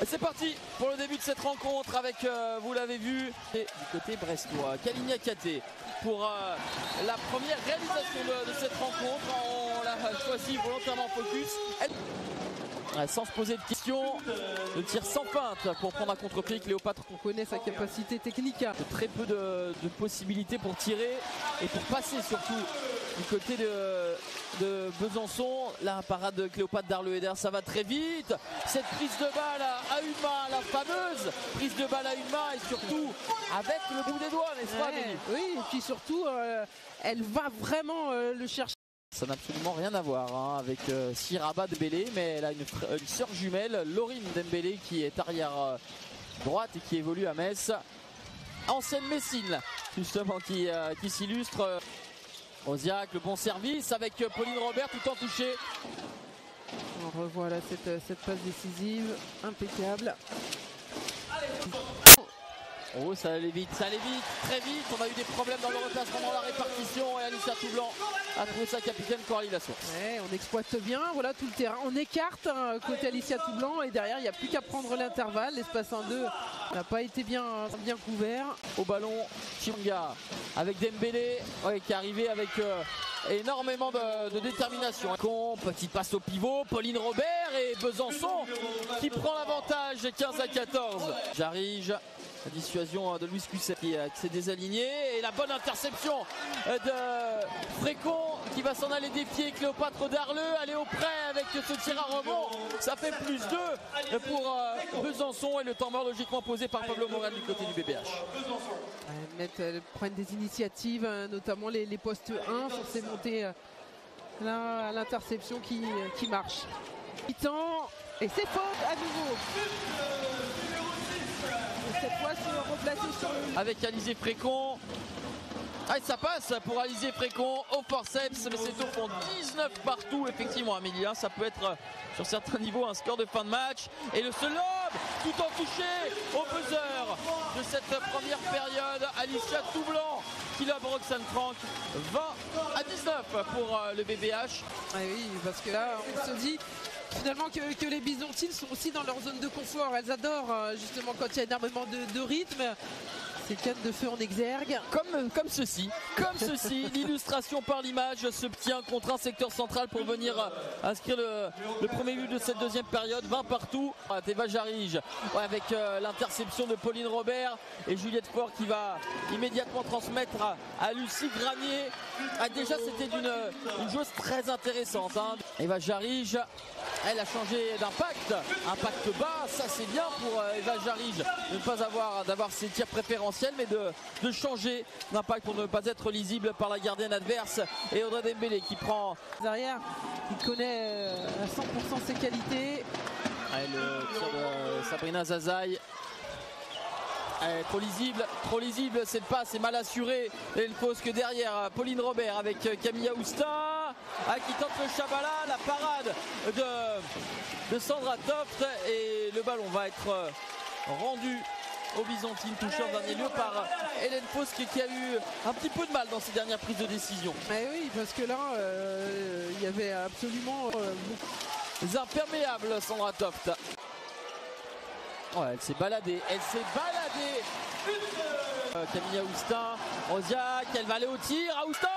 C'est parti pour le début de cette rencontre avec, vous l'avez vu, et du côté brestois, Kalina Katé pour la première réalisation de cette rencontre. On l'a choisi volontairement focus. Sans se poser de questions, le tir sans feinte pour prendre un contre-pied. Cléopâtre, on connaît sa capacité technique. Très peu de possibilités pour tirer et pour passer surtout du côté de Besançon. La parade de Cléopâtre Darleux-Eder, ça va très vite. Cette prise de balle à une main, la fameuse prise de balle à une main, et surtout avec le bout des doigts, n'est-ce pas, Denis? Oui, et puis surtout, elle va vraiment le chercher. Ça n'a absolument rien à voir avec Siraba Dembélé, mais elle a une sœur jumelle, Laurine Dembélé, qui est arrière droite et qui évolue à Metz. Ancienne Messine, justement, qui s'illustre. Rosiac, le bon service avec Pauline Robert, tout en touché. On revoit là cette passe décisive, impeccable. Oh, ça allait vite, très vite. On a eu des problèmes dans le replacement, dans la répartition, et Alicia Toublanc a trouvé sa capitaine Coralie Lassource. Ouais, on exploite bien, voilà tout le terrain. On écarte côté Alicia Toublanc, et derrière il n'y a plus qu'à prendre l'intervalle. L'espace 1-2 n'a pas été bien couvert. Au ballon, Chimanga avec Dembélé, qui est arrivé avec énormément de détermination. Petite passe au pivot, Pauline Robert et Besançon qui prend l'avantage 15-14. Jarige. La dissuasion de Louis Cusset qui s'est désaligné, et la bonne interception de Frécon qui va s'en aller défier Cléopâtre Darleux. Aller au près avec ce tir à rebond, ça fait plus 2 pour Besançon, et le temps mort logiquement posé par Pablo Morel du côté du BBH. Elles prennent des initiatives, notamment les postes 1 sur ces montées là, à l'interception qui marche. Et c'est faute à nouveau. Cette fois replacé sur le... Avec Alizé Frécon. Ah, ça passe pour Alizé Frécon au forceps, mais c'est au fond 19 partout. Effectivement, Amélie, ça peut être sur certains niveaux un score de fin de match. Et le seul lob, tout en touché au buzzer de cette première période. Alicia Toublanc qui lobe Roxane Franck. 20-19 pour le BBH. Ah oui, parce que là, on se dit finalement que les Byzantines sont aussi dans leur zone de confort. Elles adorent justement quand il y a énormément de rythme. Ces cannes de feu en exergue. Comme ceci, l'illustration par l'image, ce petit 1 contre 1 secteur central pour venir inscrire le premier but de cette deuxième période. 20 partout. Théva Jarige avec l'interception de Pauline Robert et Juliette Faure qui va immédiatement transmettre à Lucie Granier. Déjà, c'était une joueuse très intéressante. Eva Jarige, elle a changé d'impact, impact bas, ça c'est bien pour Eva Jarige de ne pas d'avoir ses tirs préférentiels, mais de changer d'impact pour ne pas être lisible par la gardienne adverse. Et Audrey Dembélé qui prend derrière, il connaît à 100% ses qualités. Le tir de Sabrina Zazaï. Trop lisible cette passe, c'est mal assuré. Et il pose que derrière Pauline Robert avec Camilla Oustin qui tente le Chabala, la parade de Sandra Toft, et le ballon va être rendu aux Byzantines, touché en dernier lieu par Hélène Fosque qui a eu un petit peu de mal dans ses dernières prises de décision. Mais oui, parce que là il y avait absolument imperméable Sandra Toft. Oh, elle s'est baladée. Camilla Oustin, Rosiac, elle va aller au tir. Oustin,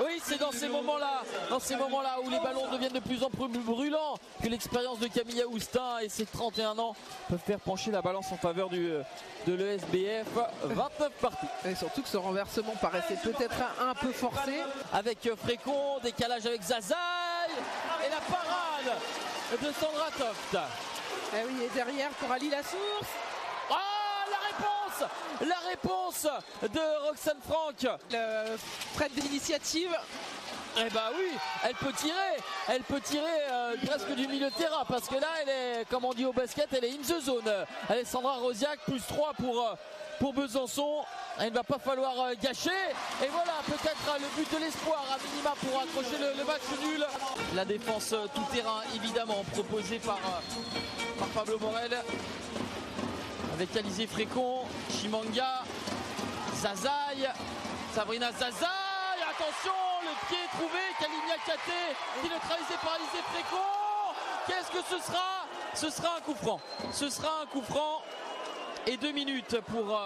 oui, c'est dans ces moments-là où les ballons deviennent de plus en plus brûlants que l'expérience de Camilla Oustin et ses 31 ans peuvent faire pencher la balance en faveur de l'ESBF. 29 partout. Et surtout que ce renversement paraissait peut-être un peu forcé. Avec Frécon, décalage avec Zazaï et la parade de Sandra Toft. Eh oui, et derrière Coralie Lassource. La réponse de Roxane Franck. Prête de l'initiative. Eh bah oui, elle peut tirer presque du milieu de terrain, parce que là elle est, comme on dit au basket, elle est in the zone. Alessandra Rosiac, plus 3 pour Besançon. Il ne va pas falloir gâcher. Et voilà, peut-être le but de l'espoir à minima pour accrocher le match nul. La défense tout terrain évidemment proposée par Pablo Morel. Avec Alizé Frécon, Chimanga, Zazaï, Sabrina Zazaï, attention, le pied trouvé, Kalina Katé qui est neutralisé par Alizé Frécon. Qu'est-ce que ce sera? Ce sera un coup franc. Ce sera un coup franc. Et 2 minutes pour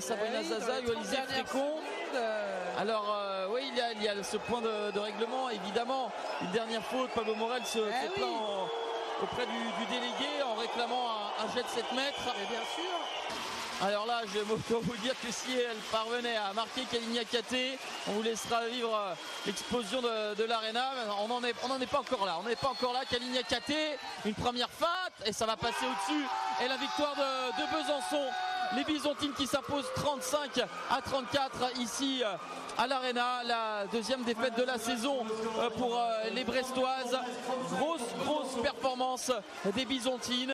Sabrina Zaza ou Alizé Frécon. Alors oui, il y a ce point de règlement, évidemment. Une dernière faute, Pablo Morel se plaint auprès du délégué en réclamant un jet de 7 mètres. Et bien sûr. Alors là, je vais vous dire que si elle parvenait à marquer Kalinia Katé, on vous laissera vivre l'explosion de l'Arena. On n'en est pas encore là. On n'est pas encore là. Kalinia Katé, une première feinte et ça va passer au-dessus. Et la victoire de Besançon. Les Bisontines qui s'imposent 35-34 ici à l'Arena. La deuxième défaite de la saison pour les Brestoises. Grosse performance des Bisontines.